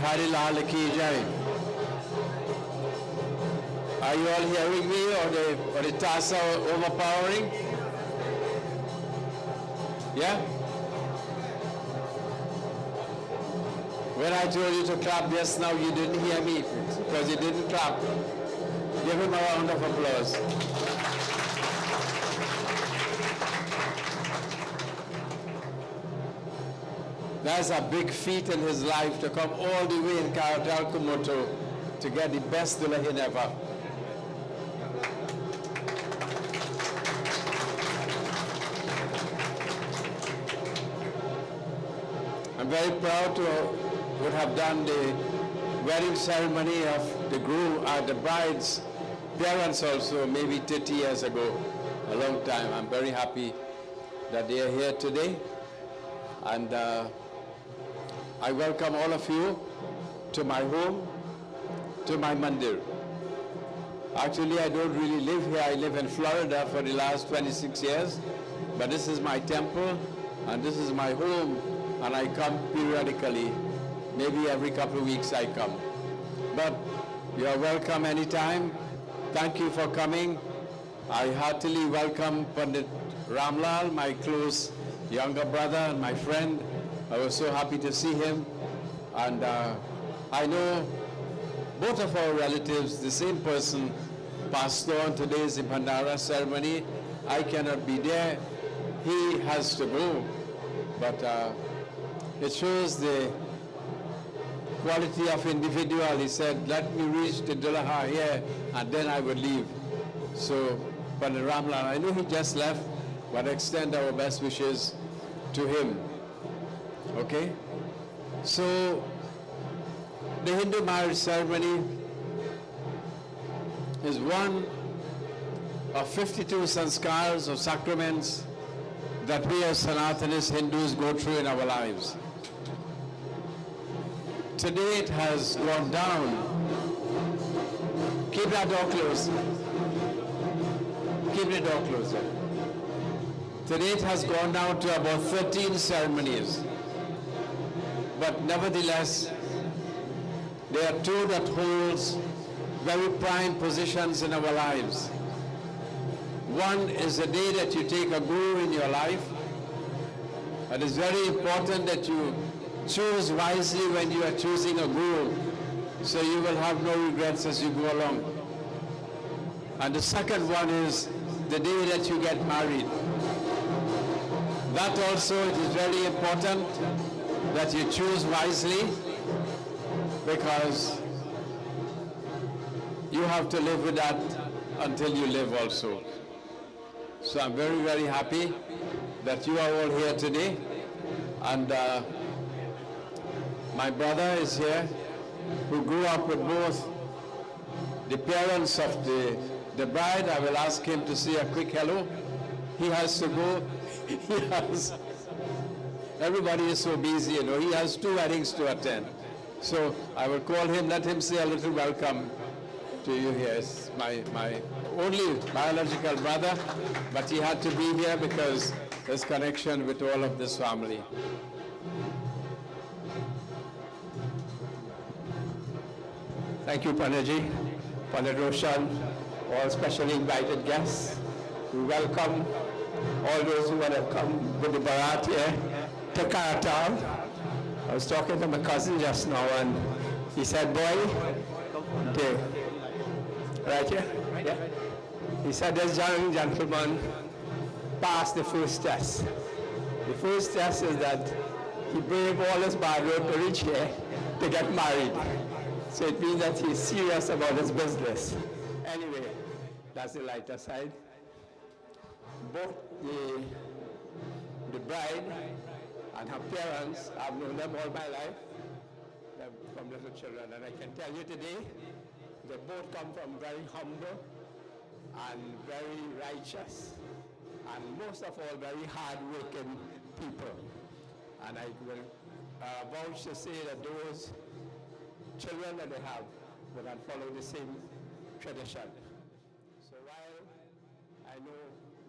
Hari Lal Ki Jai. Are you all hearing me, or the tasks are overpowering? Yeah? When I told you to clap just now, you didn't hear me because you didn't clap. Give him a round of applause. That's a big feat in his life to come all the way in Karatal Kumoto to get the best Dulahin ever. I'm very proud to would have done the wedding ceremony of the groom, the bride's parents also, maybe 30 years ago, a long time. I'm very happy that they are here today. And I welcome all of you to my home, to my mandir. Actually, I don't really live here. I live in Florida for the last 26 years. But this is my temple, and this is my home, and I come periodically. Maybe every couple of weeks I come. But you are welcome anytime. Thank you for coming. I heartily welcome Pandit Ramlal, my close younger brother and my friend. I was so happy to see him. And I know both of our relatives, the same person, passed on today's Bhandara ceremony. I cannot be there. He has to go. But it shows the quality of individual. He said, let me reach the Dulaha here, and then I would leave. So, Pandit Ramlal, I know he just left, but extend our best wishes to him. Okay? So, the Hindu marriage ceremony is one of 52 sanskars or sacraments that we as Sanatanis Hindus go through in our lives. Today it has gone down. Keep that door closed. Keep the door closed. Today it has gone down to about 13 ceremonies. But nevertheless, there are two that holds very prime positions in our lives. One is the day that you take a guru in your life. It is very important that you choose wisely when you are choosing a guru, so you will have no regrets as you go along. And the second one is the day that you get married. That also, it is very important that you choose wisely, because you have to live with that until you live also. So I'm very, very happy that you are all here today. And my brother is here, who grew up with both the parents of the bride. I will ask him to say a quick hello. He has to go. Everybody is so busy, you know. He has 2 weddings to attend. So I will call him, let him say a little welcome to you here. It's my only biological brother, but he had to be here because there's connection with all of this family. Thank you, Panditji, Pandit Roshan, all specially invited guests. We welcome all those who have come with the Bharat here to Karatal. I was talking to my cousin just now, and he said, boy, right here? Yeah. He said this young gentleman passed the first test. The first test is that he braved all his bad road to reach here to get married. So it means that he's serious about his business. Anyway, that's the lighter side. Both the bride and her parents, I've known them all my life. They're from little children. And I can tell you today, they both come from very humble and very righteous, and most of all, very hard-working people. And I will vouch to say that those children that they have will not follow the same tradition. So while I know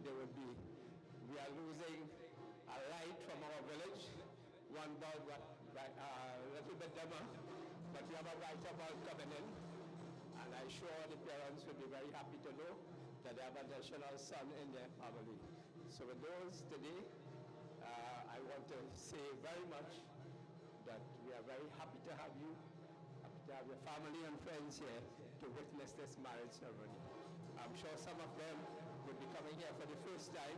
we are losing a light from our village, one bulb got a little bit dimmer, But we have a right of all coming in, and I'm sure the parents will be very happy to know that they have an additional son in their family. So with those today, I want to say very much that we are very happy to have you, happy to have your family and friends here to witness this marriage ceremony. I'm sure some of them will be coming here for the first time.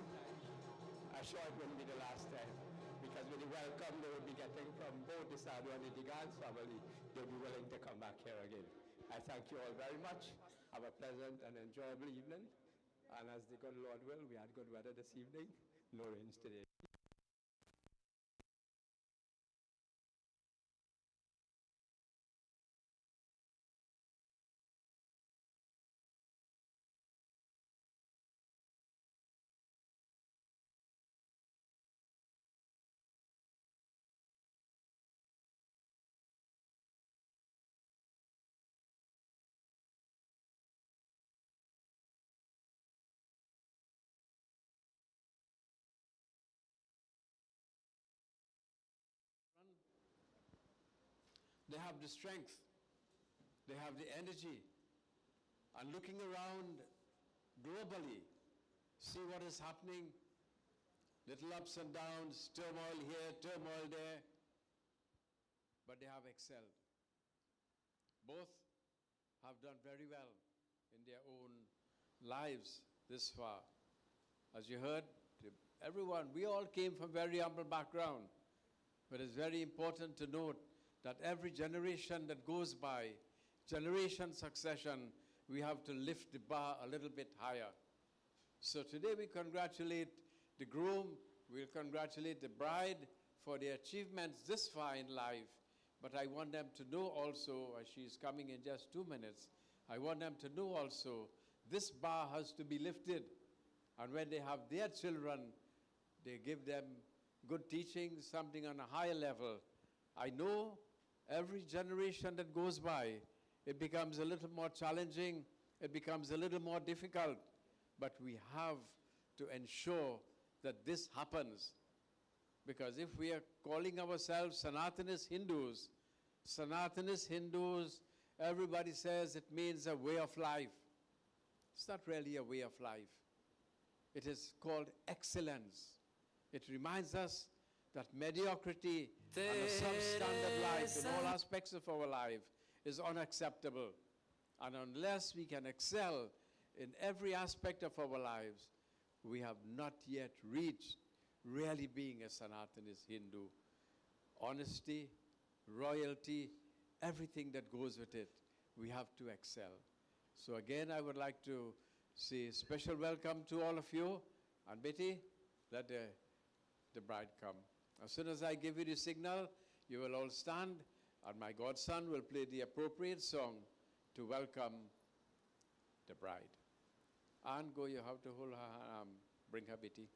I'm sure it wouldn't be the last time, because with the welcome they will be getting from both the Sadu and the Digans family, they'll be willing to come back here again. I thank you all very much. Have a pleasant and enjoyable evening. And as the good Lord will, we had good weather this evening, no rains today. They have the strength, they have the energy, and looking around globally, see what is happening, little ups and downs, turmoil here, turmoil there, but they have excelled. Both have done very well in their own lives this far. As you heard, everyone, we all came from very humble background, but it's very important to note that every generation that goes by, generation succession, we have to lift the bar a little bit higher. So today we congratulate the groom, we'll congratulate the bride for their achievements this far in life. But I want them to know also, as she's coming in just 2 minutes, I want them to know also, this bar has to be lifted. And when they have their children, they give them good teaching, something on a higher level. I know every generation that goes by, it becomes a little more challenging, it becomes a little more difficult, but we have to ensure that this happens. Because if we are calling ourselves Sanatanis Hindus, everybody says it means a way of life. It's not really a way of life. It is called excellence. It reminds us that mediocrity and a substandard life in all aspects of our life is unacceptable. And unless we can excel in every aspect of our lives, we have not yet reached really being a Sanatanis Hindu. Honesty, royalty, everything that goes with it, we have to excel. So again, I would like to say special welcome to all of you. And Betty, let the bride come. As soon as I give you the signal, you will all stand, and my godson will play the appropriate song to welcome the bride. And go, you have to hold her arm. Bring her, Betty.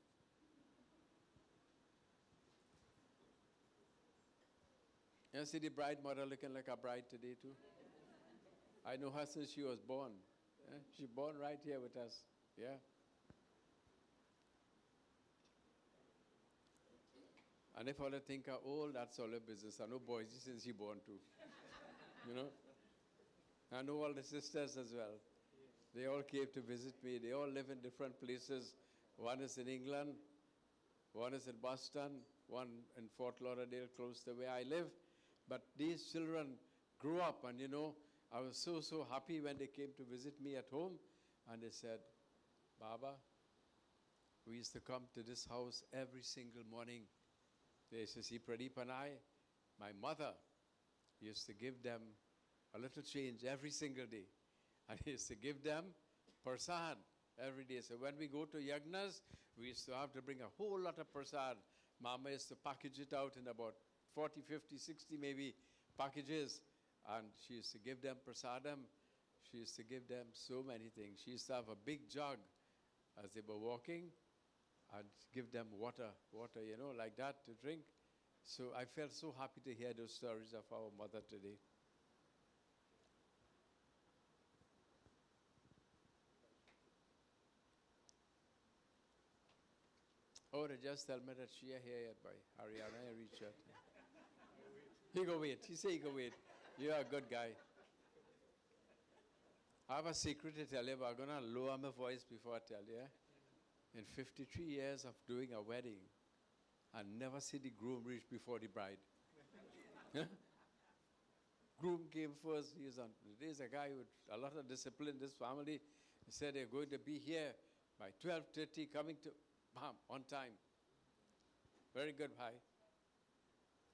You see the bride mother looking like a bride today too? I know her since she was born. Yeah? She born right here with us. Yeah. And if I think her old, that's all her business. I know boys since she born too. You know? I know all the sisters as well. They all came to visit me. They all live in different places. One is in England, one is in Boston, one in Fort Lauderdale, close to where I live. But these children grew up, and you know, I was so happy when they came to visit me at home, and they said, Baba, we used to come to this house every single morning. They used to see Pradeep and I. My mother used to give them a little change every single day. And I used to give them prasad every day. So when we go to yagnas, we used to have to bring a whole lot of prasad. Mama used to package it out in about 40, 50, 60 maybe packages. And she used to give them prasadam. She used to give them so many things. She used to have a big jug as they were walking and give them water, you know, like that to drink. So I felt so happy to hear those stories of our mother today. Oh, they just tell me that she is here yet by Arianna and Richard. He go wait. He say he go wait. You're a good guy. I have a secret to tell you, but I'm going to lower my voice before I tell you. In 53 years of doing a wedding, I never see the groom reach before the bride. Groom came first. There's a guy with a lot of discipline in this family. He said they're going to be here by 12:30, coming to, bam, on time. Very good, bhai.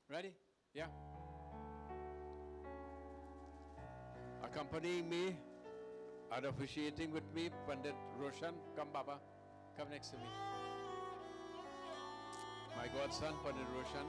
Ready? Yeah. Accompanying me and officiating with me, Pandit Roshan. Come, Baba. Come next to me. My godson, Pandit Roshan.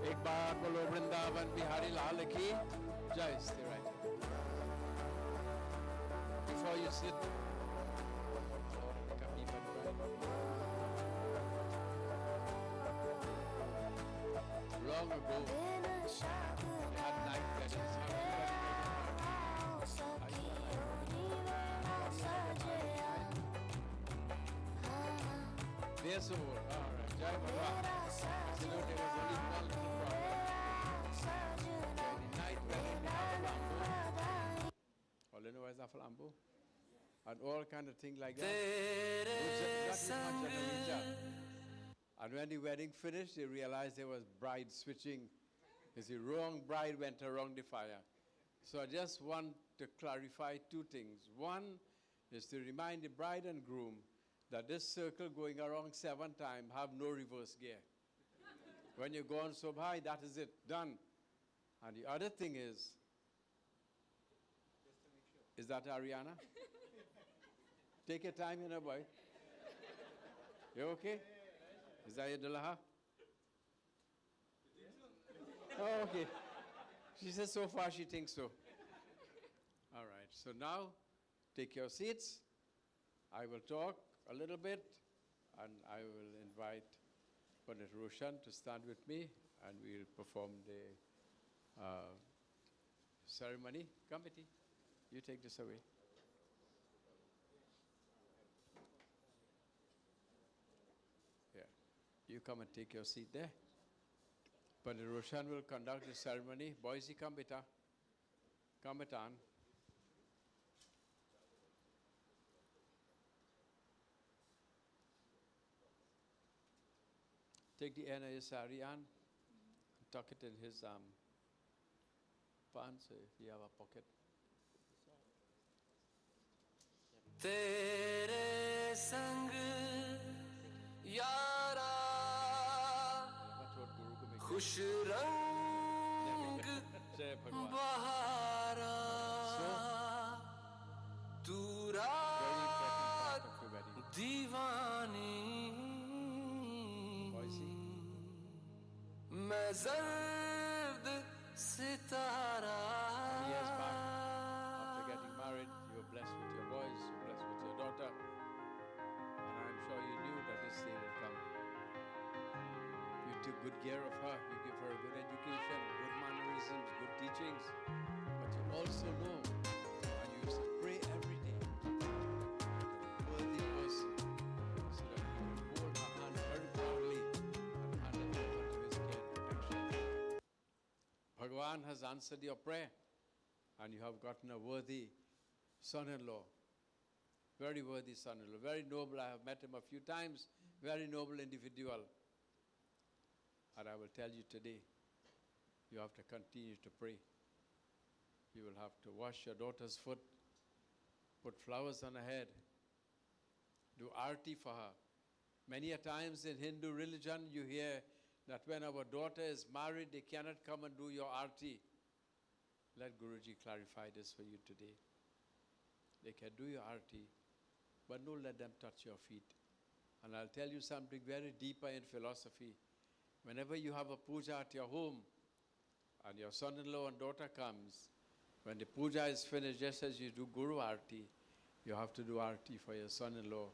एक बार बोलो वृंदावन बिहारी लाल की जय. Stay right. Before you sit, long ago, they had night weddings. They're so old. All right. Jai Baba. You know, there was only one little problem. The night wedding, they have a flambeau. All you know is a flambeau. And all kind of things like that. And when the wedding finished, they realized there was bride switching. Because the wrong bride went around the fire. So I just want to clarify two things. One is to remind the bride and groom that this circle going around 7 times have no reverse gear. When you're going so high, that is it, done. And the other thing is that Arianna? Take your time, you know, boy. You okay? Is that your Dulaha? Oh, okay. She says so far she thinks so. All right, so now take your seats. I will talk a little bit, and I will invite Pandit Roshan to stand with me, and we'll perform the ceremony. Come, Betty. You take this away. Yeah. You come and take your seat there. Pandit Roshan will conduct the ceremony. Boise, come, beta. Come, betan. Take the end of his sari and tuck it in his pants if you have a pocket. Tere sang yara khush rang bahara tu raat diwani मैं ज़र्द सितारा. Years back, after getting married, you were blessed with your boys, you were blessed with your daughter, and I'm sure you knew that this day will come. You took good care of her, you give her a good education, good mannerisms, good teachings, but you also know, and you used to pray every day, worthy person, so that you will hold her hand very proudly and hand it over to his care and protection. Bhagavan has answered your prayer, and you have gotten a worthy son-in-law. Very worthy son-in-law, very noble. I have met him a few times. Very noble individual. And I will tell you today, you have to continue to pray. You will have to wash your daughter's foot, put flowers on her head, do arti for her. Many a times in Hindu religion, you hear that when our daughter is married, they cannot come and do your arti. Let Guruji clarify this for you today. They can do your arti, but don't let them touch your feet. And I'll tell you something very deeper in philosophy. Whenever you have a puja at your home, and your son-in-law and daughter comes, when the puja is finished, just as you do Guru Arti, you have to do Arti for your son-in-law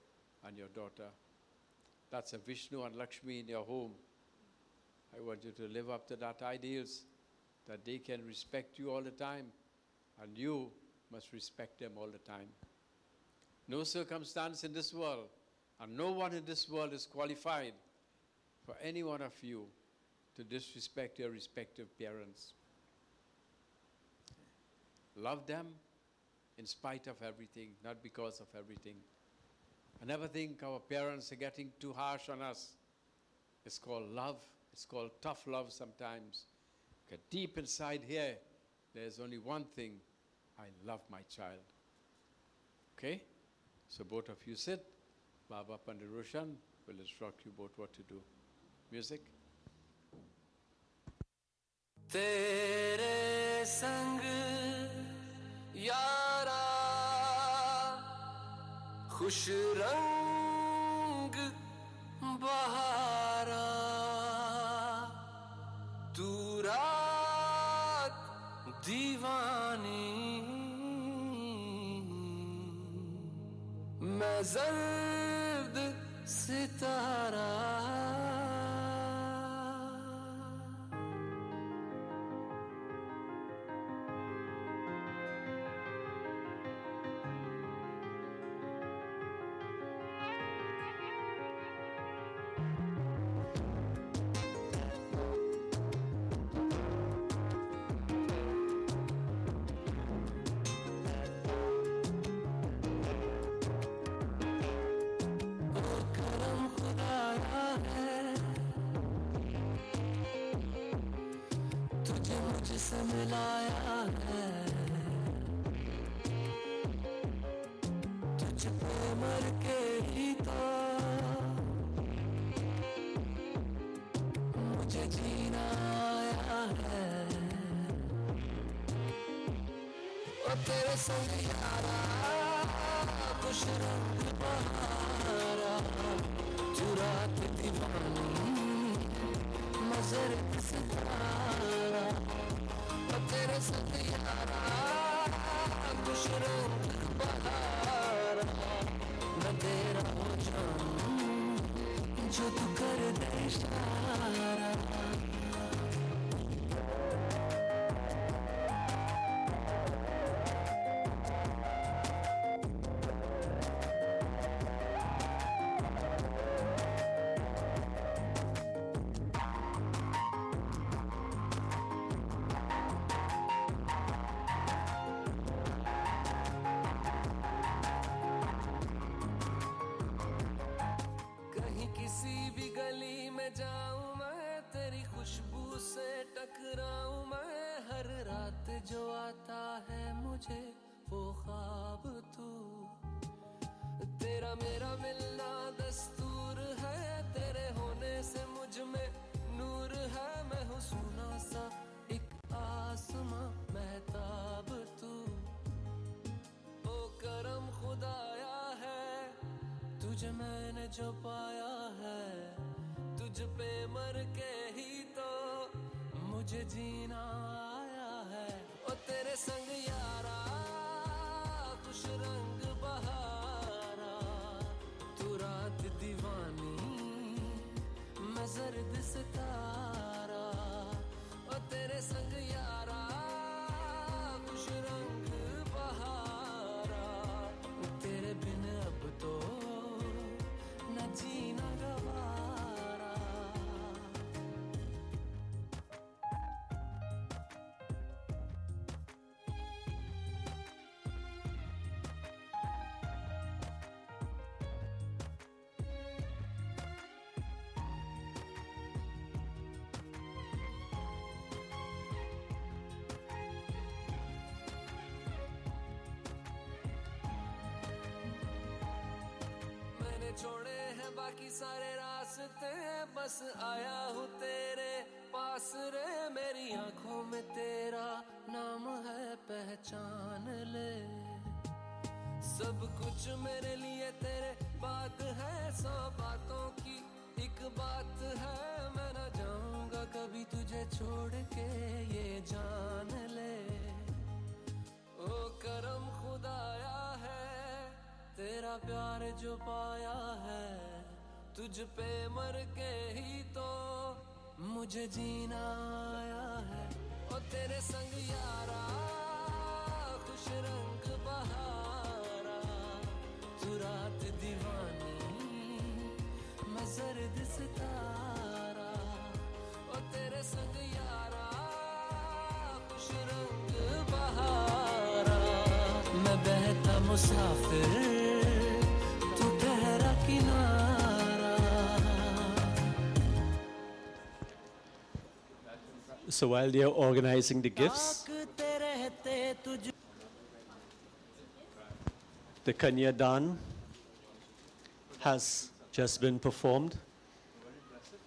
and your daughter. That's a Vishnu and Lakshmi in your home. I want you to live up to that ideals, that they can respect you all the time, and you must respect them all the time. No circumstance in this world, and no one in this world is qualified for any one of you to disrespect your respective parents. Love them in spite of everything, not because of everything. I never think our parents are getting too harsh on us. It's called love. It's called tough love sometimes. Okay, deep inside here, there's only one thing. I love my child. Okay? So both of you sit. Baba Pandit Roshan will instruct you both what to do. Music. तेरे संग यारा खुश रंग बहारा तू रात दीवानी मैं जर्द सितारा मिलाया है तुझ पे मर के ही तो मुझे जीना आया है और तेरे संग यारा खुश रंग बहारा तू रात दीवानी मजर सितारा तेरे संग यारा खुश रंग बहारा मैं तेरा हो जाऊं जो तू कर दे इशारा टकराऊं मैं हर रात जो आता है मुझे वो ख्वाब तू तेरा मेरा मिलना दस्तूर है तेरे होने से मुझ में नूर है मैं हूँ सुना सा एक आसमां महताब तू ओ करम खुदाया है तुझे मैंने जो पाया है तुझ पे मर के ही तो मुझे जीना आया है ओ तेरे संग यारा खुश रंग बहारा तू रात दीवानी मैं जर्द सितारा ओ तेरे संग यारा खुश रंग बहारा तेरे बिन अब तो न जीना गवारा बाकी सारे रास्ते बस आया हूँ तेरे पास रे, मेरी आंखों में तेरा नाम है पहचान ले, सब कुछ मेरे लिए तेरे बात है, 100 बातों की एक बात है, मैं ना जाऊंगा कभी तुझे छोड़ के ये जान ले, ओ करम खुदाया है तेरा प्यार जो पाया है, तुझ पे मर के ही तो मुझे जीना आया है, ओ तेरे संग यारा खुश रंग बहारा, तू रात दीवानी मैं जर्द सितारा, ओ तेरे संग यारा खुश रंग बहारा, मैं बहता मुसाफिर तू ठहरा किनारा। So while they are organizing the gifts, the Kanyadan has just been performed.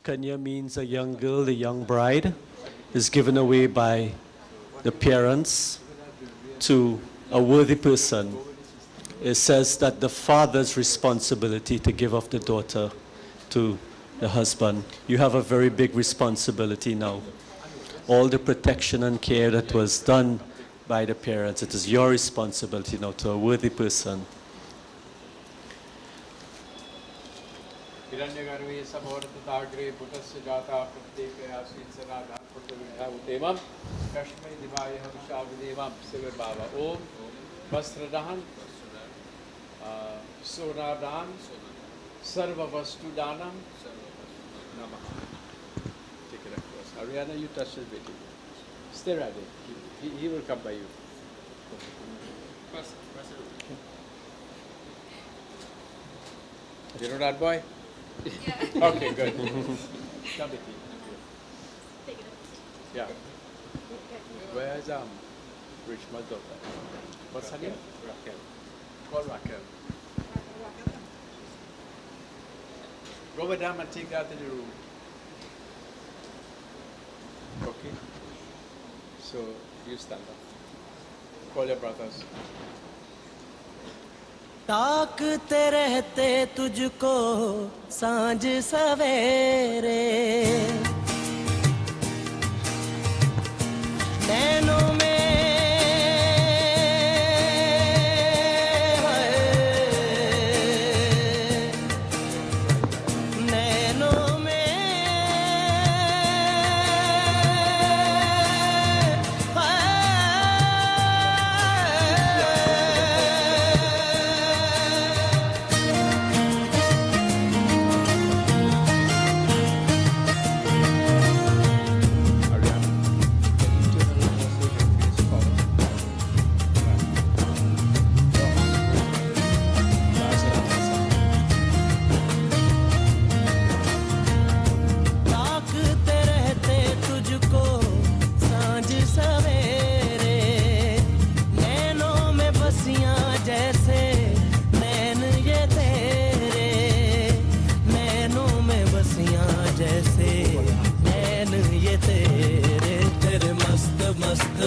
Kanya means a young girl, the young bride is given away by the parents to a worthy person. It says that the father's responsibility to give up the daughter to the husband. You have a very big responsibility now. All the protection and care that was done by the parents, it is your responsibility now to a worthy person. Arianna, you touch his baby. Stay ready. He will come by you. You know that boy? Yeah. Okay, good. Come with me. Yeah. Where is Richmond's daughter? What's her name? Raquel. Call Raquel. Go with them and take that in the room. Okay. So you stand up. Call your brothers. ताकते रहते तुझको सांझ सवेरे, नैनों में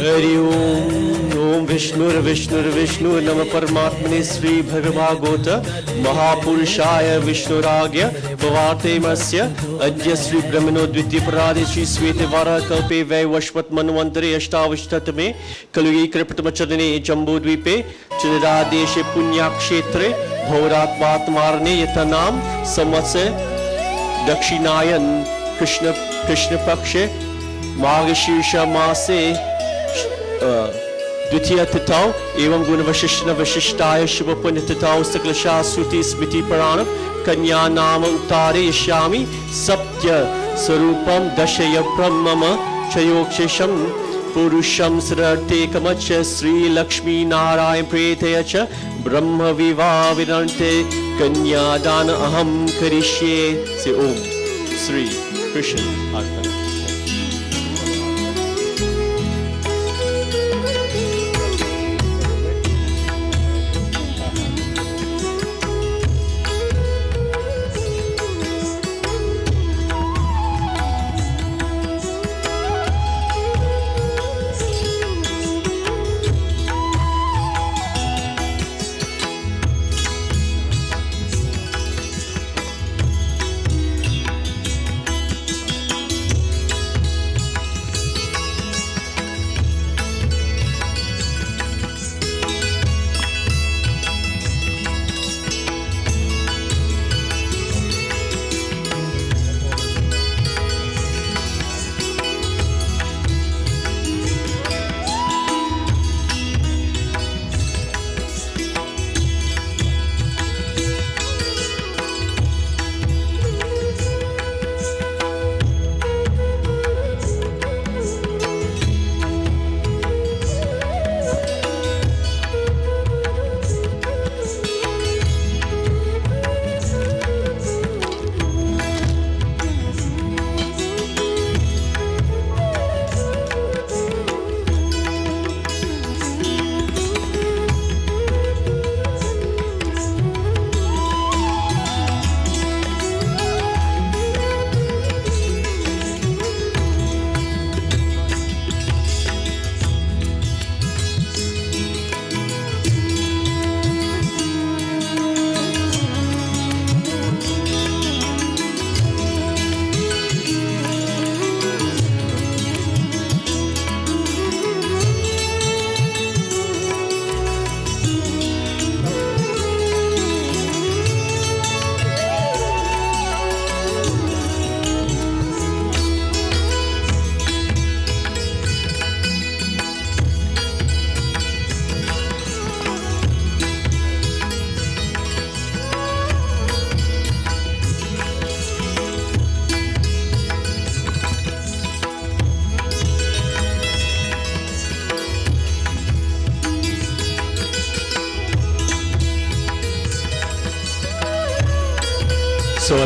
हरि ओम विष्णु नम परमात्मने श्री भगवागोत महापुरुषाय विष्णुराज्ञ पवार्ते मस्य अद्य श्री ब्रह्मणो द्वितीय परादे श्री श्वेत वाराह कल्पे वैवस्वत मन्वन्तरे अष्टाविंशतितमे कलियुगे कृतमचरणे जम्बूद्वीपे चन्द्रादेशे पुण्यक्षेत्रे भौरात्मात्मारणे यतनाम संवत्सरे दक्षिणायन कृष्ण पक्षे मार्गशीर्ष मासे द्वितीय तिथौ एवं गुण वशिष्ठाय शुभ पुण्य तिथौ सकल शाश्वती स्मृति पुराण कन्या नाम उतारे यश्यामि सत्य स्वरूपम दशय ब्रह्मम चयोक्षेशम पुरुषम सरतेकमच श्री लक्ष्मी नारायण प्रेतय च ब्रह्म विवाह विरन्ते कन्यादान अहम करिष्ये से ओम श्री कृष्ण अर्पण।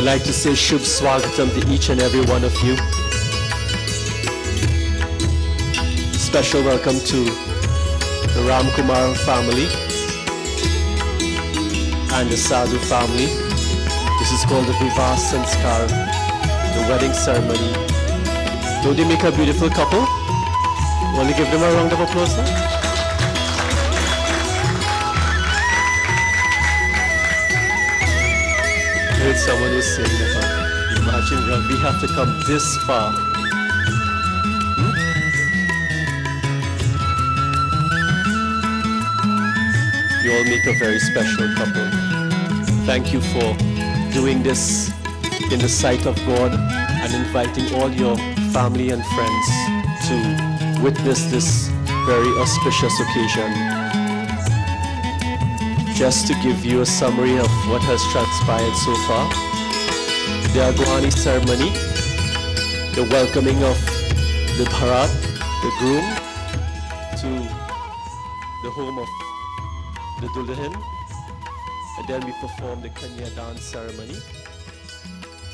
I'd like to say Shubh Swagatam to each and every one of you. Special welcome to the Ram Kumar family and the Sadhu family. This is called the Vivah Sanskar, the wedding ceremony. Don't they make a beautiful couple? Want to give them a round of applause now? I heard someone was saying that, imagine Ravi have to come this far. You all make a very special couple. Thank you for doing this in the sight of God and inviting all your family and friends to witness this very auspicious occasion. Just to give you a summary of what has transpired so far, the Agwani ceremony, the welcoming of the Bharat, the groom, to the home of the Dulhan, and then we perform the Kanyadan ceremony,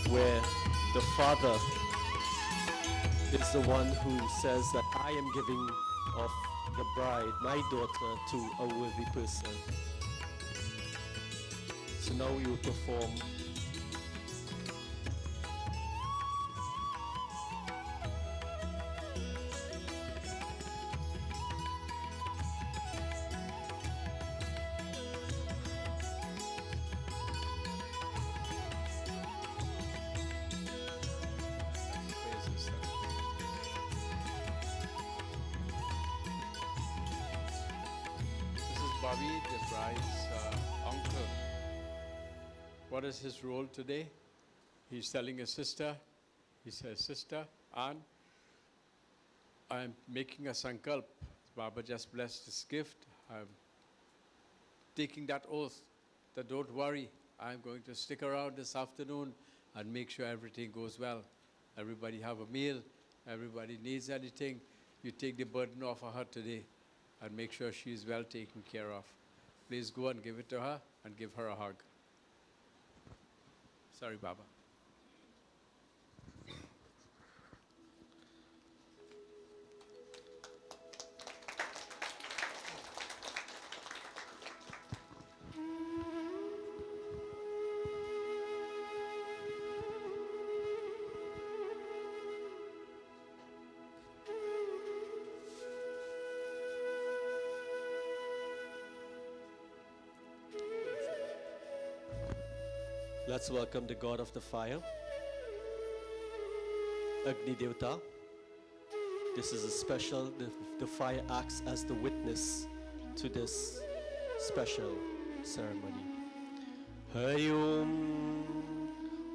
where the father is the one who says that I am giving of the bride, my daughter, to a worthy person. So now we will perform Ravi, the bride's uncle. What is his role today? He's telling his sister, he says, sister, Anne, I'm making a sankalp. Baba just blessed this gift. I'm taking that oath that don't worry, I'm going to stick around this afternoon and make sure everything goes well. Everybody have a meal, everybody needs anything. You take the burden off of her today and make sure she's well taken care of. Please go and give it to her and give her a hug. Sorry, Baba. Let's welcome the God of the fire, Agni Devta. This is a special, the fire acts as the witness to this special ceremony. Hari Om,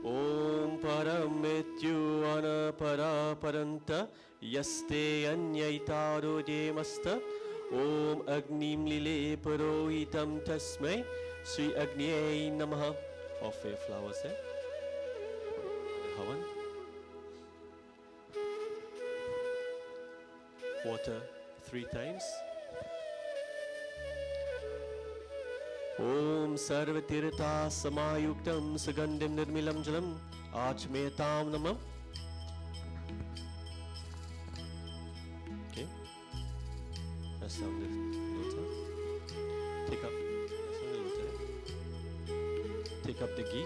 Om Paramityu Anapara Paranta, Yaste Anyaitaro Demasta, Om Agnim Lile Purohitam Tasmai, Sri Agni Namaha. Offer your flowers there. Havan. Water 3 times. Om Sarvatirtha Samayuktam Sugandhim Nirmilam Jalam Achmetam Namam. Okay. That's down the water. Take up. Take up the ghee.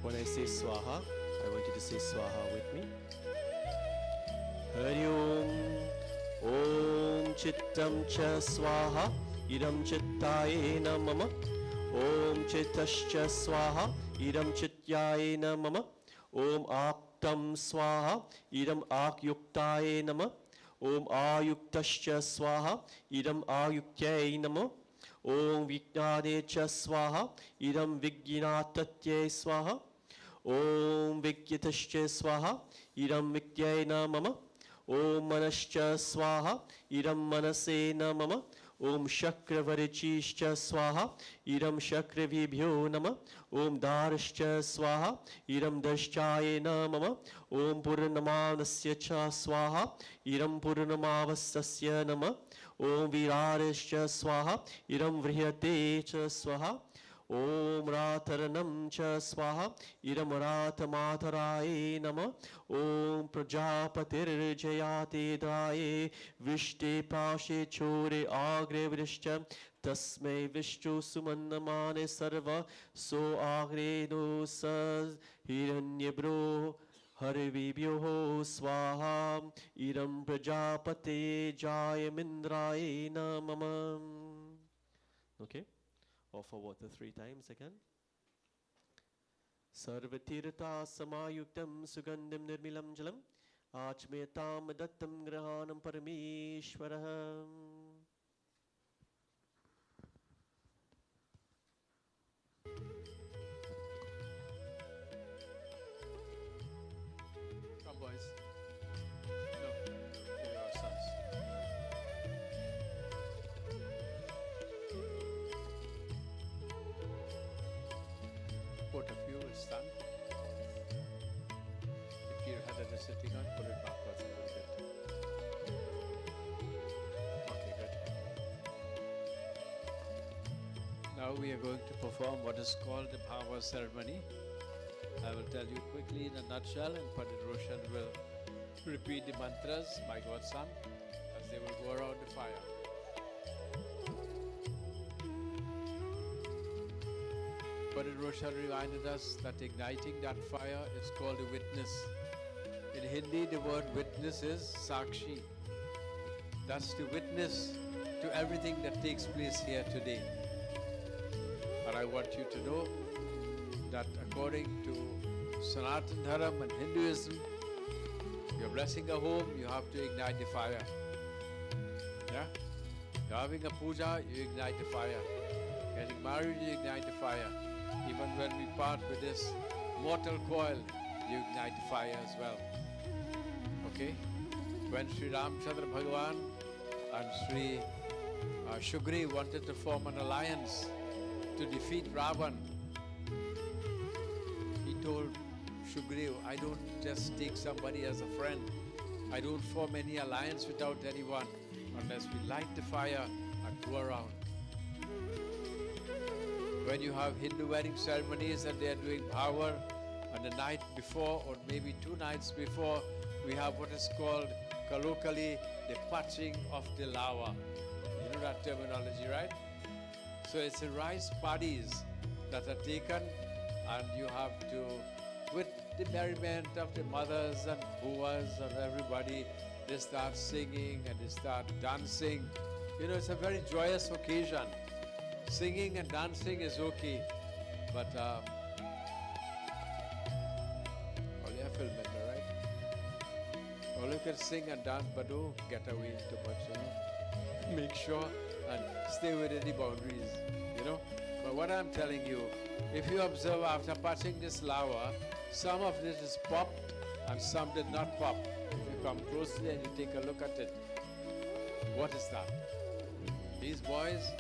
When I say swaha, I want you to say swaha with me. Hari Om, Om Chittam Cha Swaha, Idam Chittaye Mama. Om Chittascha Swaha, Idam Chityaye Mama. Om Aktam Swaha, Idam Akyuktaye Nama. Om Ayuktascha Swaha, Idam Ayuktaye Nama. Om Vijnane Cha Swaha, Idam Vijnanatatye Swaha. Om Vijyatascha Swaha, Idam Vijnana Mama. Om Manascha Swaha, Idam Manasena Mama. Om Shakravarichishcha Swaha, Idam Shakravibhyo Nama. Om Darshcha Swaha, Idam Darshchayena Mama. Om Purnamanasya Cha Swaha, Idam Purnamavasasya Nama. Om Virarishcha Swaha, Idam Vriyate Cha Swaha. Om Rataranam cha swaha. Idam Ratamatharaye nama. Om Prajapatir jayate daye. Vishte pashe chore agre vrishcha. Tasmai Vishnu Sumannamane Sarva So Agre no Saz Hiranyabro Harivibhyo Swaha Idam Prajapate Jayamindraye Namam. Okay, offer water 3 times again. Sarvatirtha Samayuktam Sugandham Nirmilam Jalam Achmetam Dattam Grahanam Parameshwaraham. Come, boys. No, to your sons. Both of you will stand. If your head is sitting on, pull it backwards a little bit. Okay, good. Now we are going to perform what is called the vows ceremony. I will tell you quickly in a nutshell, and Pandit Roshan will repeat the mantras, my godson, as they will go around the fire. Pandit Roshan reminded us that igniting that fire is called a witness. In Hindi, the word witness is sakshi. That's to witness to everything that takes place here today. And I want you to know that according to Sanatan Dharam and Hinduism, you're blessing a home, you have to ignite the fire. Yeah? You're having a puja, you ignite the fire. Getting married, you ignite the fire. Even when we part with this mortal coil, you ignite the fire as well. Okay? When Sri Ramchandra Bhagavan and Sri Shugri wanted to form an alliance to defeat Ravan, he told Shugriv, I don't just take somebody as a friend. I don't form any alliance without anyone unless we light the fire and go around. When you have Hindu wedding ceremonies and they are doing bhavar, and the night before or maybe 2 nights before, we have what is called colloquially the patching of the lava. You know that terminology, right? So it's the rice paddies that are taken, and you have to, with the merriment of the mothers and buas and everybody, they start singing and they start dancing. You know, it's a very joyous occasion. Singing and dancing is okay, but only a film member, right? All you can sing and dance, but don't get away too much, you know. Make sure and stay within the boundaries, you know. But what I'm telling you, if you observe after patching this lava, some of it is popped and some did not pop. If you come closely and you take a look at it, what is that? These boys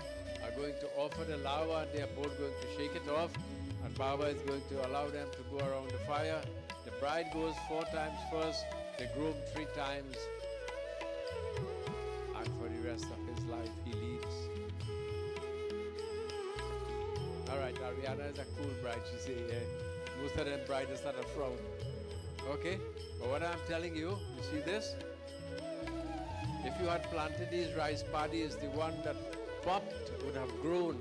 are going to offer the lava and they are both going to shake it off, and Baba is going to allow them to go around the fire. The bride goes 4 times first, the groom 3 times, and for the rest of his life he leads. All right, Arianna is a cool bride, she says. Most of them brides that are frown. Okay, but what I'm telling you, you see this? If you had planted these rice paddies, the one that popped would have grown,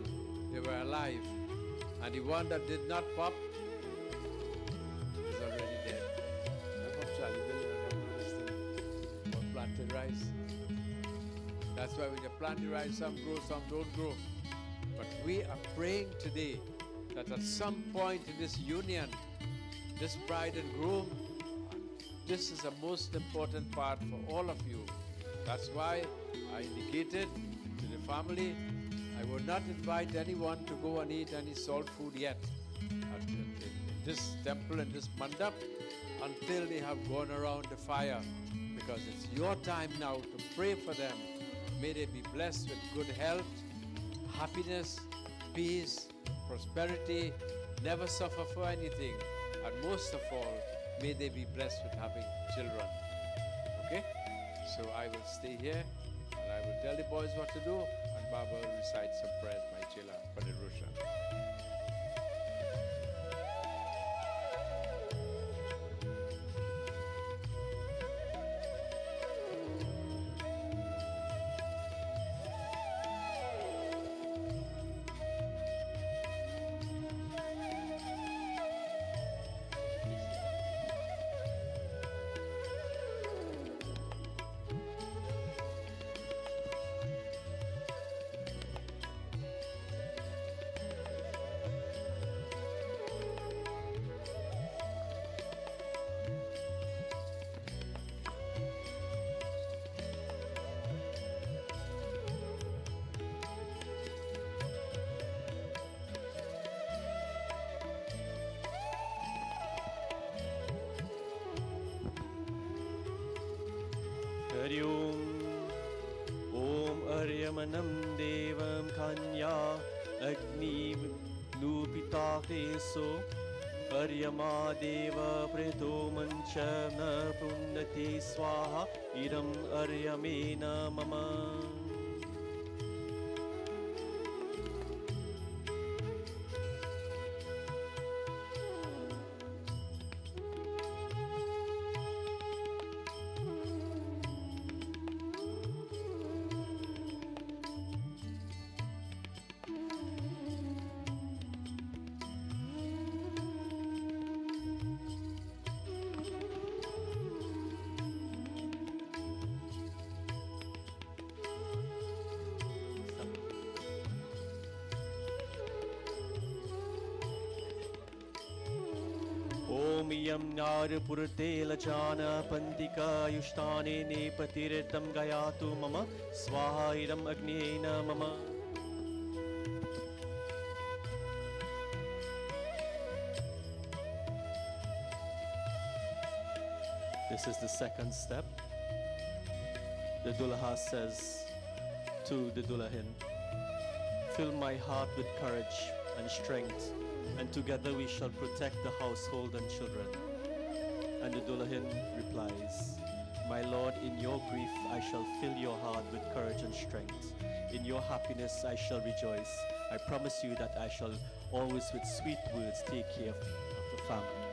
they were alive. And the one that did not pop is already dead. Or planted rice. That's why when you plant the rice, some grow, some don't grow. But we are praying today that at some point in this union, this bride and groom, this is the most important part for all of you. That's why I indicated to the family, I would not invite anyone to go and eat any salt food yet in this temple and this mandap until they have gone around the fire, because it's your time now to pray for them. May they be blessed with good health, happiness, peace, prosperity, never suffer for anything, and most of all, may they be blessed with having children. Okay? So I will stay here and I will tell the boys what to do, and Baba will recite some prayers, my chila, Pandit Roshan. Pramanam Devam Kanya Agni Nupita so Aryama Deva Preto Manchana Punnati Swaha Idam Aryamena Mama. Om Yam Nar Purte Lachana Pantika Yushtane Nepatiritam Gayatu Mama Swaha Idam Agnena Mama. This is the second step. The Dulaha says to the Dulahin, fill my heart with courage and strength, and together we shall protect the household and children. And the Dulahin replies, my Lord, in your grief I shall fill your heart with courage and strength. In your happiness I shall rejoice. I promise you that I shall always with sweet words take care of the family.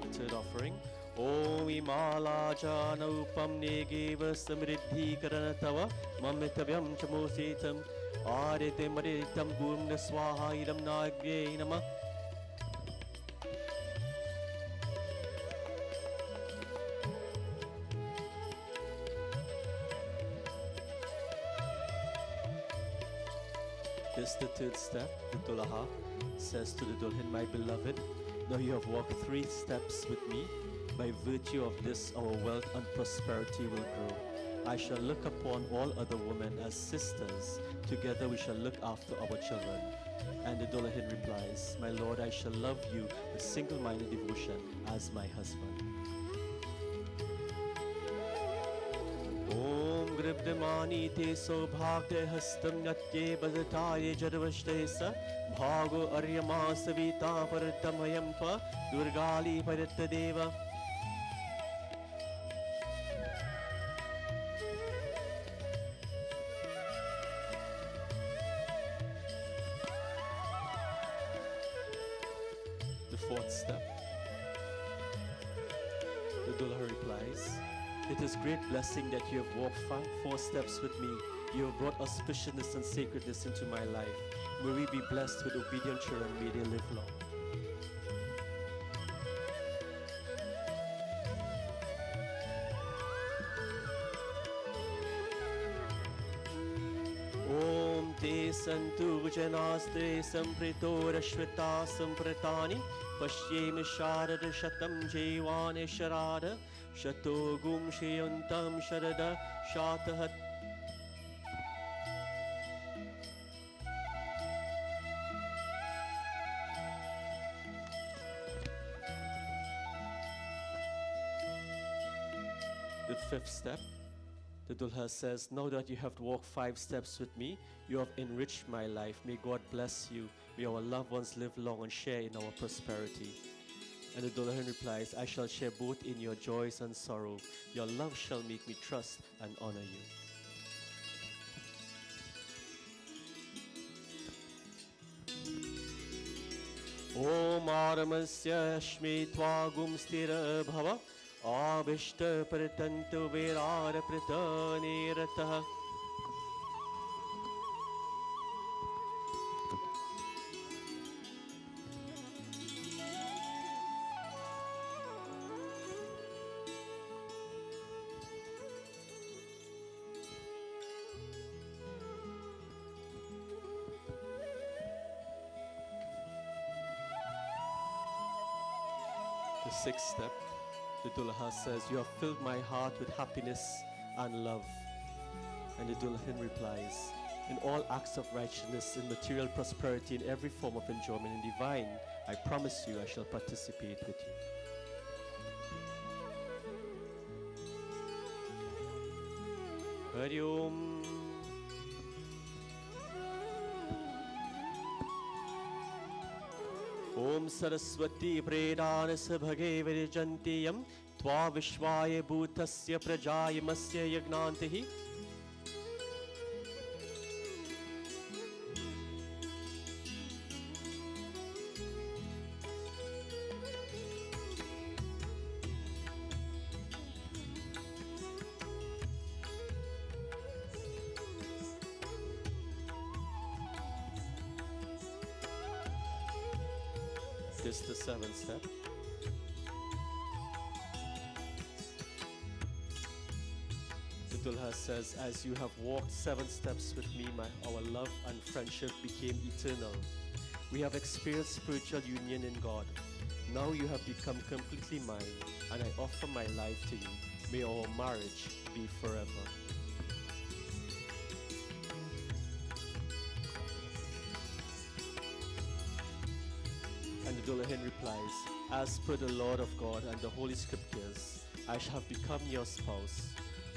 The third offering. Om Imala Jana Upam Negeva Samriddhi Karanatava Mamitavyam Chamositam Arete Maritam Gurna Swaha Idam Nagye Nama. This is the third step. The Dulaha says to the Dulhin, my beloved, now you have walked 3 steps with me. By virtue of this, our wealth and prosperity will grow. I shall look upon all other women as sisters. Together we shall look after our children. And the Dulahin replies, my Lord, I shall love you with single-minded devotion as my husband. Om Gribdamani te sobhakte hastam natye bazataye jarvashtesa bhago aryama savita paratamyampa durgali parattadeva. The fourth step. The Dulaha replies, it is great blessing that you have walked 4 steps with me. You have brought auspiciousness and sacredness into my life. May we be blessed with obedient children, may they live long. Om te santu janastre samprito rashvita sampratani pashyem sharada shatam jevane sharada shato gum shayantam sharada shatahat. The fifth step. The Dulha says, now that you have walked 5 steps with me, you have enriched my life. May God bless you. May our loved ones live long and share in our prosperity. And the Dulahan replies, I shall share both in your joys and sorrow. Your love shall make me trust and honor you. Om Aramasya Shmitva Gum Stira Bhava Avishta Pratantu Virara Pratanirataha. The sixth step, the Dulaha says, you have filled my heart with happiness and love. And the Dulahan replies, in all acts of righteousness, in material prosperity, in every form of enjoyment and divine, I promise you I shall participate with you. Hari Om. Om Saraswati Predanasa Bhage Virijantiyam Tva Vishwaya Bhutasya Prajayamasya Yagnantihi. This is the seventh step. The Dulha says, as you have walked 7 steps with me, our love and friendship became eternal. We have experienced spiritual union in God. Now you have become completely mine, and I offer my life to you. May our marriage be forever. And the Dullahan replies, as per the Lord of God and the Holy Scriptures, I shall have become your spouse.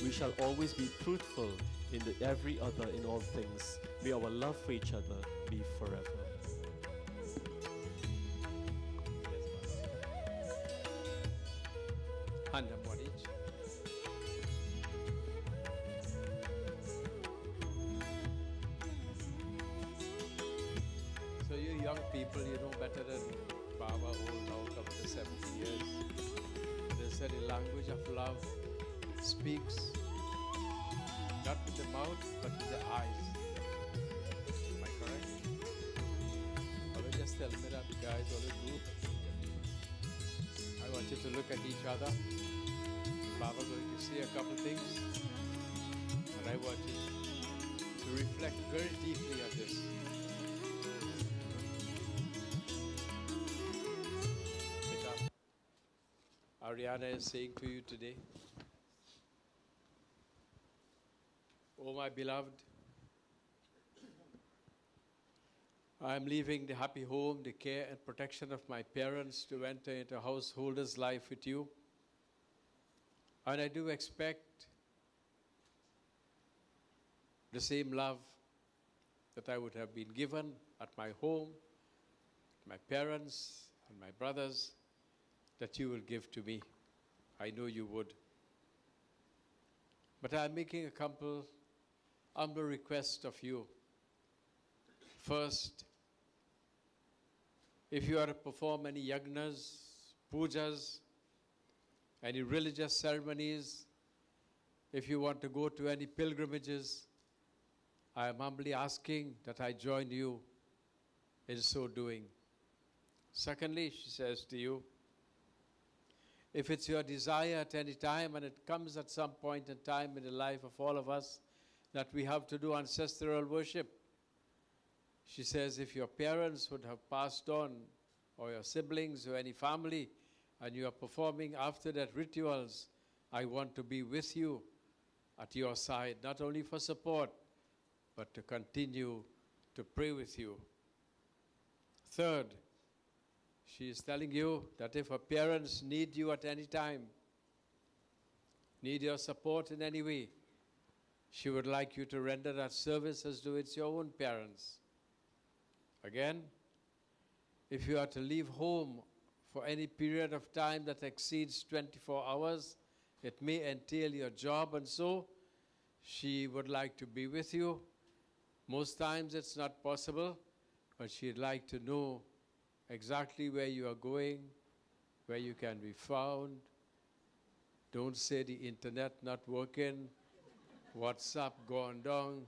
We shall always be truthful in every other in all things. May our love for each other be forever. Hand them one each. So you young people, you know better than Baba, old now, come to 70 years. They said the language of love speaks not with the mouth, but with the eyes. Am I correct? Always just tell me that, guys, always do. I want you to look at each other. Baba going to say a couple things, and I want you to reflect very deeply on this. Beta, Arianna is saying to you today, oh my beloved, I am leaving the happy home, the care and protection of my parents to enter into a householder's life with you. And I do expect the same love that I would have been given at my home, my parents and my brothers, that you will give to me. I know you would. But I am making a couple humble requests of you. First, if you are to perform any yagnas, pujas, any religious ceremonies, if you want to go to any pilgrimages, I am humbly asking that I join you in so doing. Secondly, she says to you, if it's your desire at any time, and it comes at some point in time in the life of all of us, that we have to do ancestral worship, she says, if your parents would have passed on, or your siblings or any family, and you are performing after that rituals, I want to be with you at your side, not only for support, but to continue to pray with you. Third, she is telling you that if her parents need you at any time, need your support in any way, she would like you to render that service as though it's your own parents. Again, if you are to leave home for any period of time that exceeds 24 hours, it may entail your job, and so she would like to be with you. Most times it's not possible, but she'd like to know exactly where you are going, where you can be found. Don't say the internet not working, WhatsApp gone down,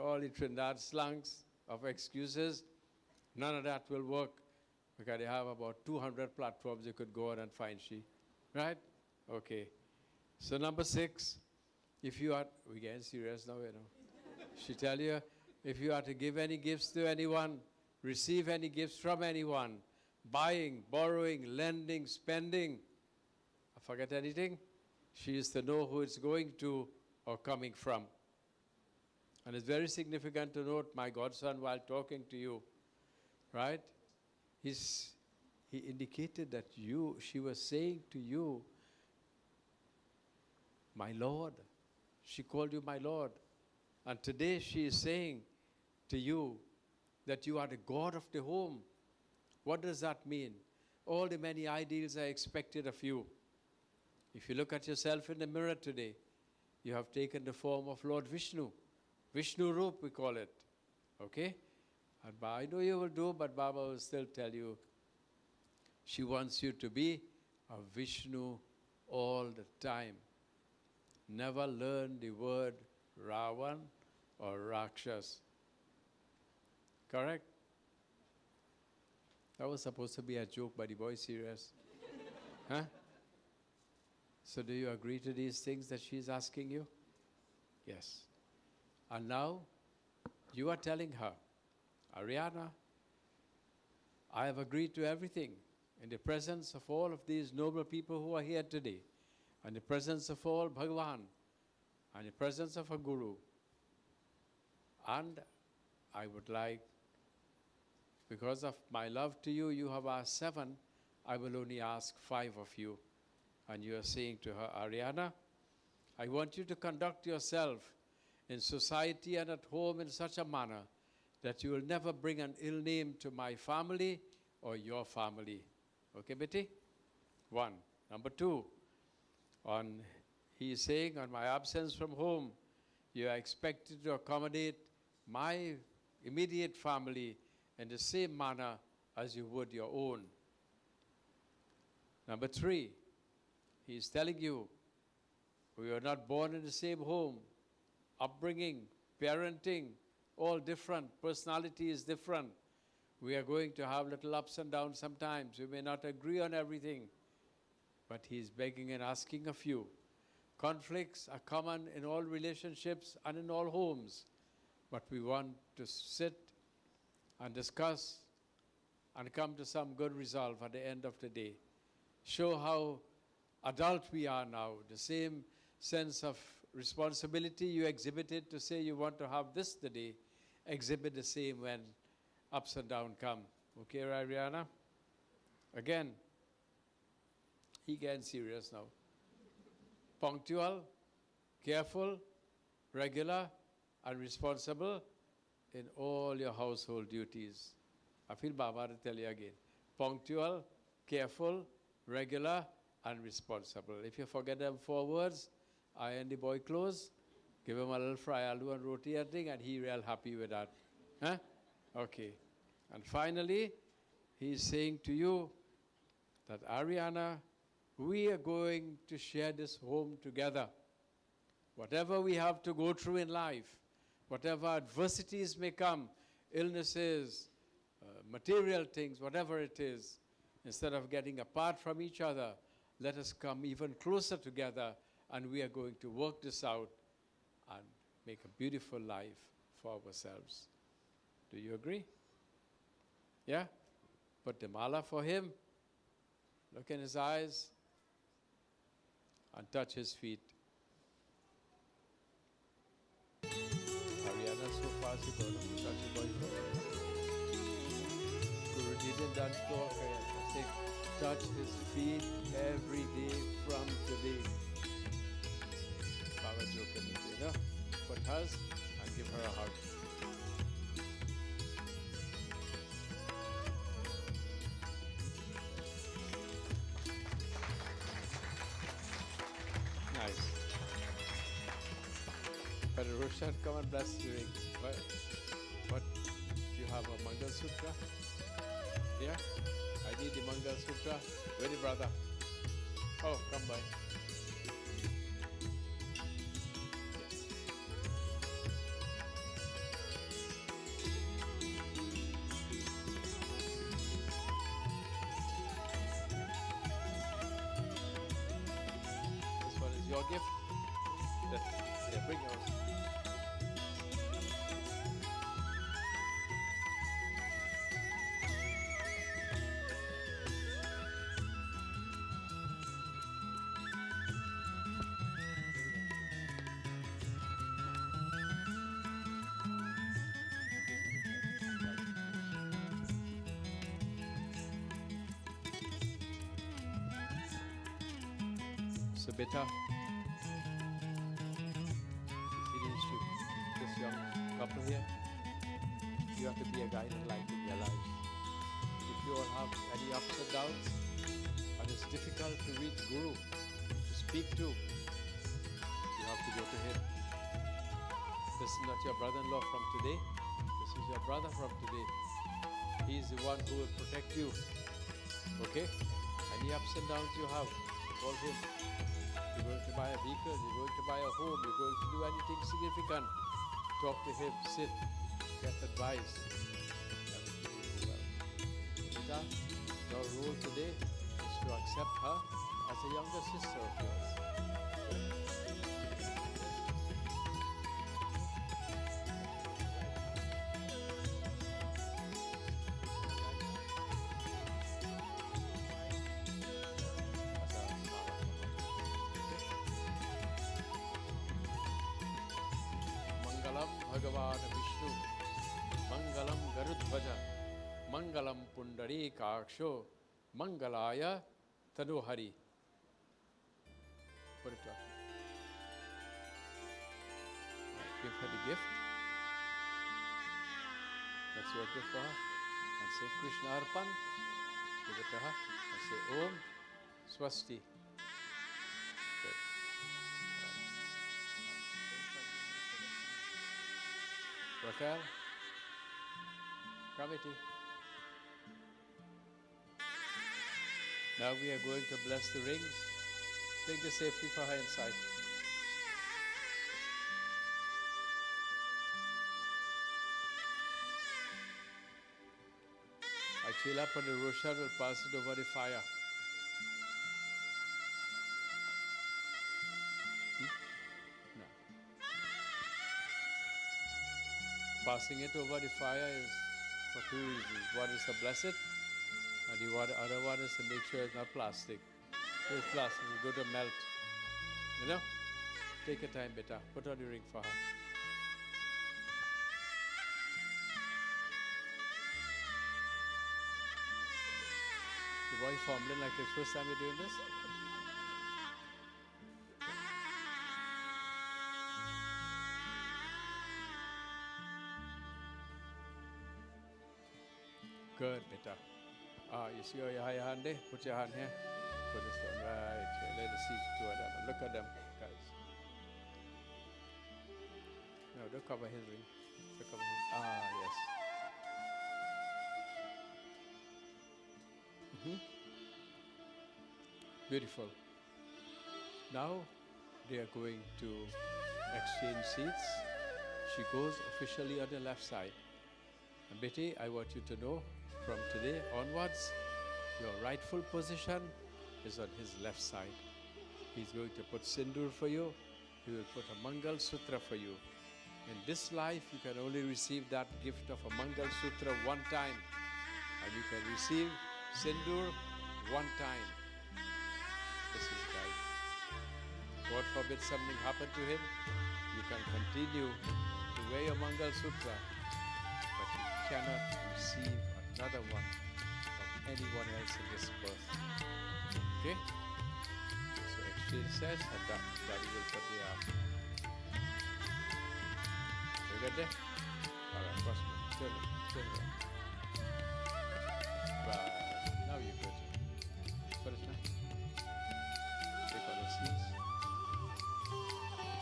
all the Trinidad slangs of excuses. None of that will work, because they have about 200 platforms you could go on and find she. Right? Okay. So number 6, if you are, we're getting serious now, you know. She tell you, if you are to give any gifts to anyone, receive any gifts from anyone, buying, borrowing, lending, spending, I forget anything, she is to know who it's going to or coming from. And it's very significant to note, my godson, while talking to you, right? He indicated that she was saying to you, my Lord. She called you my Lord. And today she is saying to you that you are the God of the home. What does that mean? All the many ideals are expected of you. If you look at yourself in the mirror today, you have taken the form of Lord Vishnu. Vishnu Roop, we call it. Okay? And I know you will do, but Baba will still tell you, she wants you to be a Vishnu all the time. Never learn the word Ravan or Rakshas. Correct? That was supposed to be a joke, but the boy is serious. Huh? So do you agree to these things that she's asking you? Yes. And now, you are telling her, Arianna, I have agreed to everything in the presence of all of these noble people who are here today, and the presence of all Bhagavan, and the presence of a Guru. And I would like, because of my love to you, you have asked 7, I will only ask 5 of you. And you are saying to her, Arianna, I want you to conduct yourself in society and at home in such a manner that you will never bring an ill name to my family or your family. Okay, Betty? 1. Number 2, he is saying, on my absence from home, you are expected to accommodate my immediate family in the same manner as you would your own. Number 3, he is telling you, we are not born in the same home, upbringing, parenting, all different, personality is different. We are going to have little ups and downs sometimes. We may not agree on everything, but he is begging and asking of you. Conflicts are common in all relationships and in all homes, but we want to sit and discuss and come to some good resolve at the end of the day. Show how adult we are now, the same sense of responsibility you exhibited to say you want to have this today, exhibit the same when ups and downs come. Okay, Arianna? Again, he getting serious now. Punctual, careful, regular, and responsible in all your household duties. I feel Baba to tell you again. Punctual, careful, regular, and responsible. If you forget them 4 words, iron the boy clothes, give him a little fry aloo and roti and thing, and he real happy with that. Huh? Okay. And finally, he is saying to you that, Arianna, we are going to share this home together. Whatever we have to go through in life, whatever adversities may come, illnesses, material things, whatever it is, instead of getting apart from each other, let us come even closer together, and we are going to work this out and make a beautiful life for ourselves. Do you agree? Yeah? Put the mala for him, look in his eyes, and touch his feet. Arianna, so far as you go, touch your boyfriend. Guru didn't done talk, I say, touch his feet every day from today. Baba joking with you, no? Put hers and give her a hug. Nice. But Roshan, come and bless the ring. What? You have a Mangal Sutra? Yeah? I need the Mangal Sutra. Where the brother? Oh, come by. This one is your gift. Yeah, bring yours. So, beta, this young couple here, you have to be a guiding light in their lives. If you all have any ups and downs, and it's difficult to reach Guru, to speak to, you have to go to him. This is not your brother-in-law from today. This is your brother from today. He is the one who will protect you. Okay? Any ups and downs you have, call him. You're going to buy a vehicle, you're going to buy a home, you're going to do anything significant. Talk to him, sit, get advice. Everything will go well. Rita, your role today is to accept her as a younger sister of yours. Mangalam Bhagavan Vishnu, Mangalam Garudhvaja, Mangalam Pundari Kaksho, Mangalaya Tanuhari. Put it up. Give her the gift. That's your gift for her. And say Krishna Arpan. Give it to her. And say Om Swasti. Good. Raquel, committee. Now we are going to bless the rings. Take the safety for her inside. I chill up on the Roshan will pass it over the fire. No. Passing it over the fire is for two reasons. One is to bless it, and the other one is to make sure it's not plastic. If it's plastic, it's going to melt. You know? Take your time, beta. Put on the ring for her. The boy fumbling like it's first time you're doing this? Good, beta. You see how you have your hand there? Put your hand here. Put this one right here. Let us see two of them. Look at them, guys. No, don't cover his ring. Don't cover his. Yes. Beautiful. Now they are going to exchange seats. She goes officially on the left side. And Betty, I want you to know from today onwards, your rightful position is on his left side. He's going to put sindoor for you. He will put a Mangal Sutra for you. In this life, you can only receive that gift of a Mangal Sutra one time. And you can receive sindoor one time. This is right. God forbid something happened to him, you can continue to wear your Mangal Sutra, but you cannot receive another one from anyone else in this birth. Okay? So exchange says, and Daddy will put the arm. You get there? Alright, first one. Turn around. Right. Now you're good. Put it down. Take all the seats.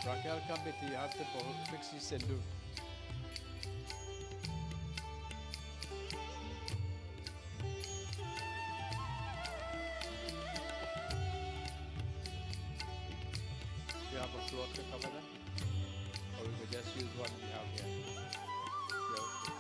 Raquel, come with you. You have to fix the sindoor. Do you have a floor to cover that? Or we could just use one we have here? Yeah, okay.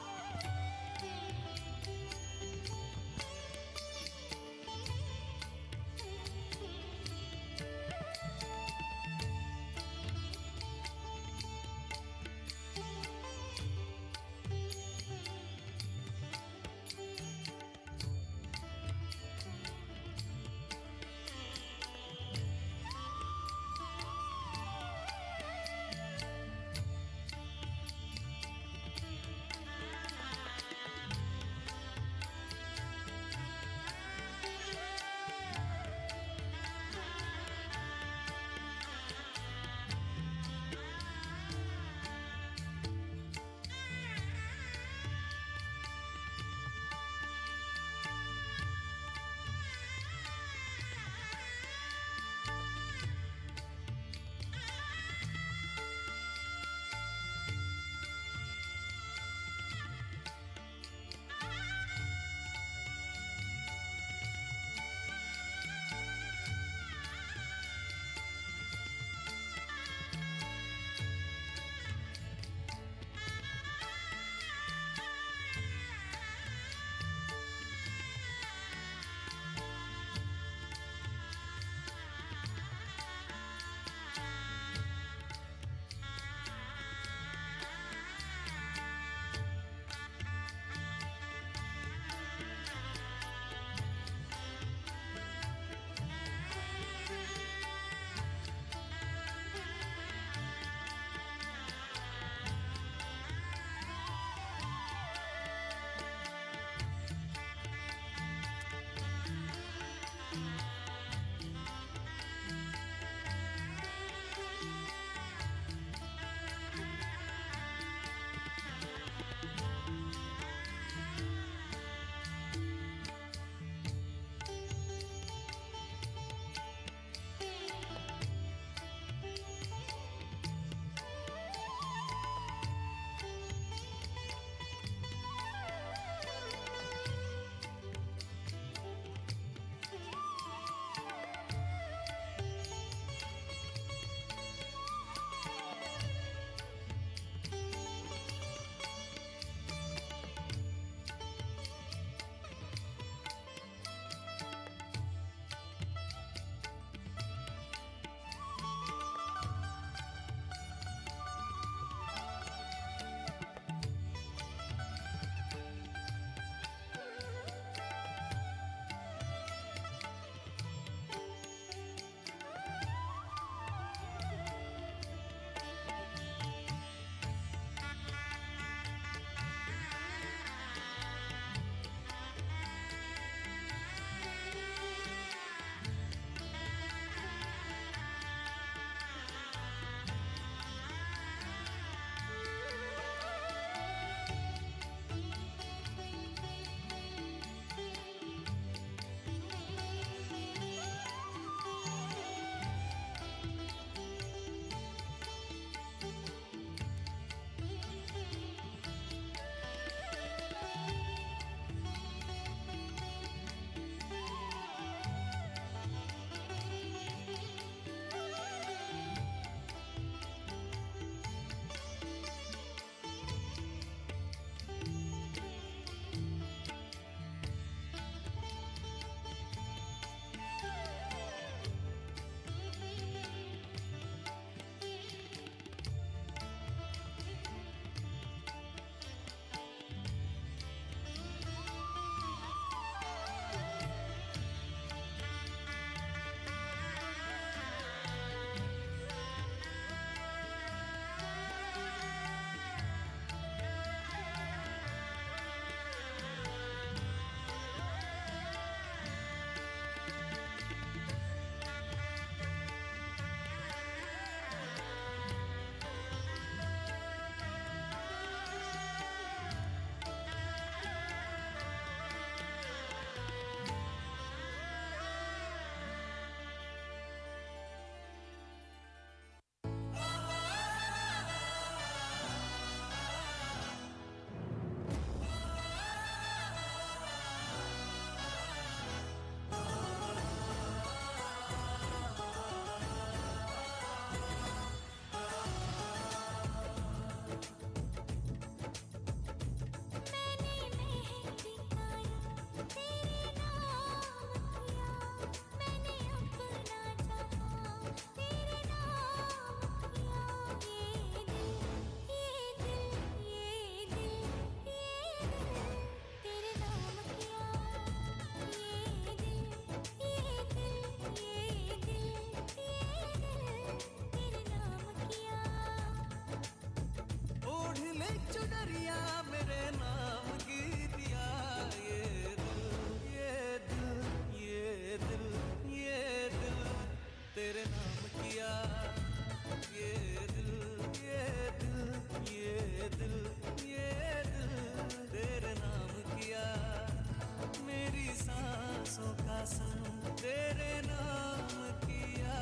सांसों का संग तेरे नाम किया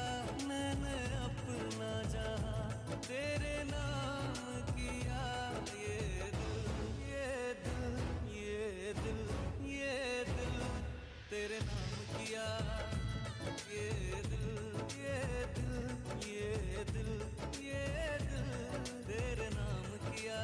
मैंने अपना जहां तेरे नाम किया ये दिल ये दिल ये दिल ये दिल तेरे नाम किया ये दिल ये दिल ये दिल ये दिल तेरे नाम किया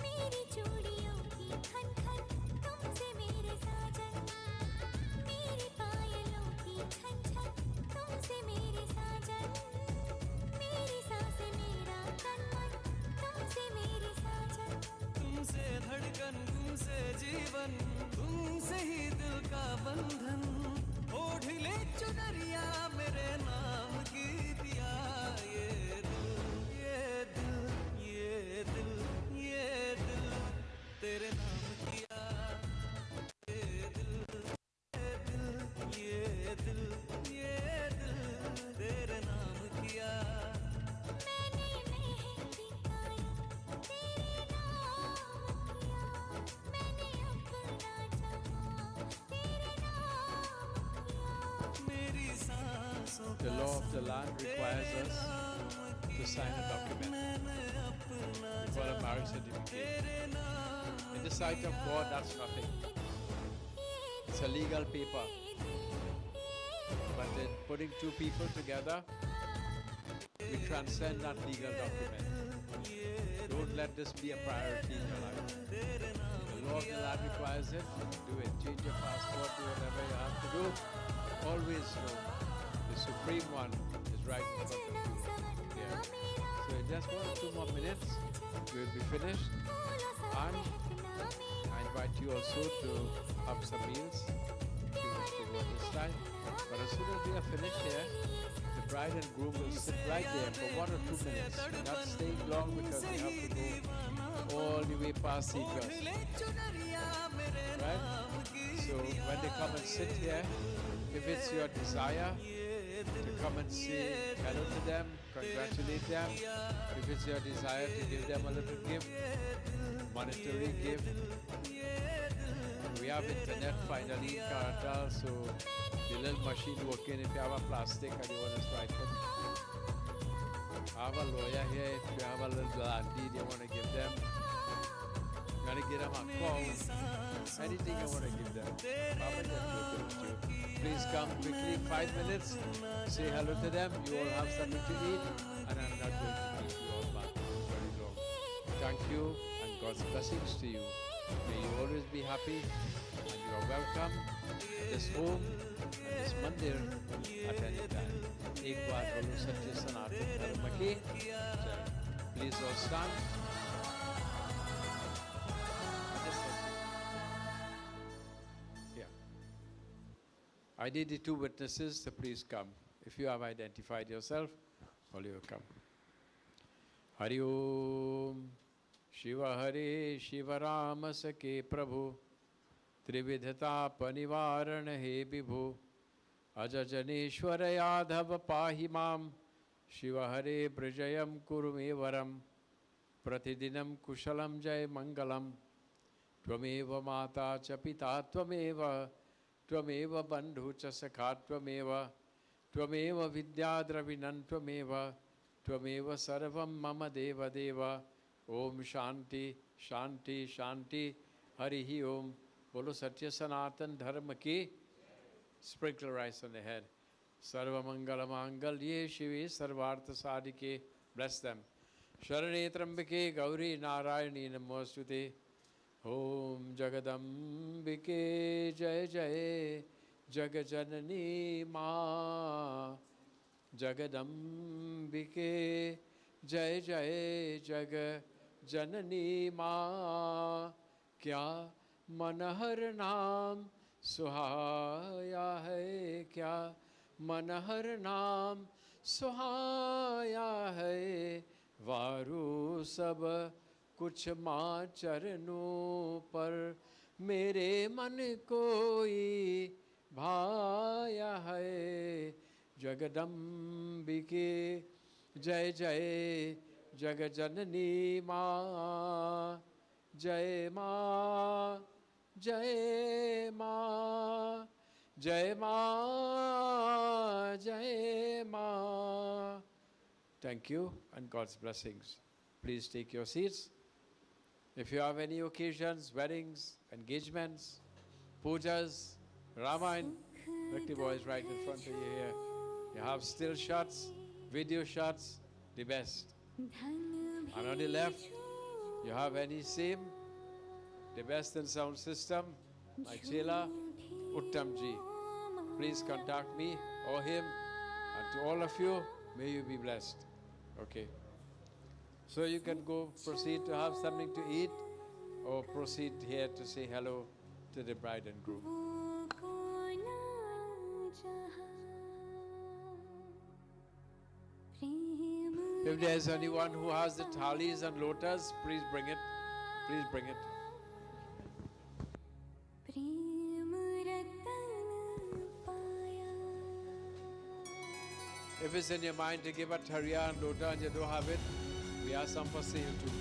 मेरी चूड़ियों की खन खन तुमसे मेरे साजन मेरी पायलों की छन छन तुमसे मेरे साजन मेरी सांसें मेरा तन मन तुमसे मेरे साजन तुमसे धड़कन तुमसे जीवन तुमसे ही दिल का बंधन ओढ़ ले चुनरिया मेरे नाम की दिया ये दिल ये दिल ये दिल ये दिल तेरे नाम किया ये दिल ये दिल ये दिल ये दिल तेरे नाम किया मैंने मेहंदी काया तेरे नाम किया मैंने अपना जहां तेरे नाम किया मेरी सांसों The का law of the संग land तेरे requires us नाम to sign a किया document मैंने अपना for a marriage जहां certificate. तेरे नाम In the sight of God, that's nothing. It's a legal paper. But in putting two people together, we transcend that legal document. Don't let this be a priority in your life. The law of the land requires it. Do it. Change your passport, do whatever you have to do. Always know the Supreme One is right in front of you. Yeah. So in just 1 or 2 more minutes, we will be finished. And I invite you also to have some meals. You go this time. But as soon as we are finished here, the bride and groom will sit right there for 1 or 2 minutes. We're not staying long because we have to go all the way past Seacrest. Right? So when they come and sit here, if it's your desire to come and say hello to them, congratulate them, or if it's your desire to give them a little gift, monetary gift, we have internet finally in Karatal, so the little machine working. If you have a plastic and you want to strike it, I have a lawyer here. If you have a little auntie you want to give them, you want to give them a cow, anything you want to give them. Papa just will give it to you. Please come quickly, 5 minutes, say hello to them. You all have something to eat, and I'm not going to keep you all back very long. Thank you, and God's blessings to you. May you always be happy, and you are welcome at this home and this mandir at any time. एक बार बोलो सच्चे सनातन धर्म की जय. Please all stand. Yeah. I need the two witnesses to please come. If you have identified yourself, all you come. Hari Om. Shiva Hare Shiva Rama Sake Prabhu Trividhata Panivaran He Vibhu Ajajaneshwara Yadhava Pahi Mam Shiva Hare Brajayam Kurumevaram Pratidinam Kushalam Jai Mangalam Tvameva Mata Cha Pita Tvameva Tvameva Bandhu Cha Sakha Tvameva Tvameva Vidyadravinan Tvameva Tvameva Sarvam Mama Deva Deva Om Shanti Shanti Shanti Hari Hi Om. Bolo Satya Sanatan Dharma ki. Sprinkle rice on the head. Sarva Mangala Mangalye Shive Sarvartha Sadike. Bless them. Sharane Trambike Gauri Narayani Namostute. Om Jagadambike Jai Jai Jagajanani Ma Jagadambike Jai Jai Jagajanani Ma Kya Manhar नाम सुहाया है क्या मनहर नाम सुहाया है वारू सब कुछ माँ चरणों पर मेरे मन कोई भाया है। जगदम्बिके जय जय जगजननी माँ, जय माँ जय माँ, जय माँ जय माँ. Thank you and God's blessings. Please take your seats. If you have any occasions, weddings, engagements, pujas, Ramayana, Bhakti boys right in front of you here. You have still shots, video shots, the best. And on the left, you have any same, the best in sound system, my Chela, Uttamji. Please contact me or him, and to all of you, may you be blessed. Okay. So you can go proceed to have something to eat or proceed here to say hello to the bride and groom. If there is anyone who has the thalis and lotas, please bring it. Please bring it. If it's in your mind to give a tharia and lota and you don't have it, we have some for sale too.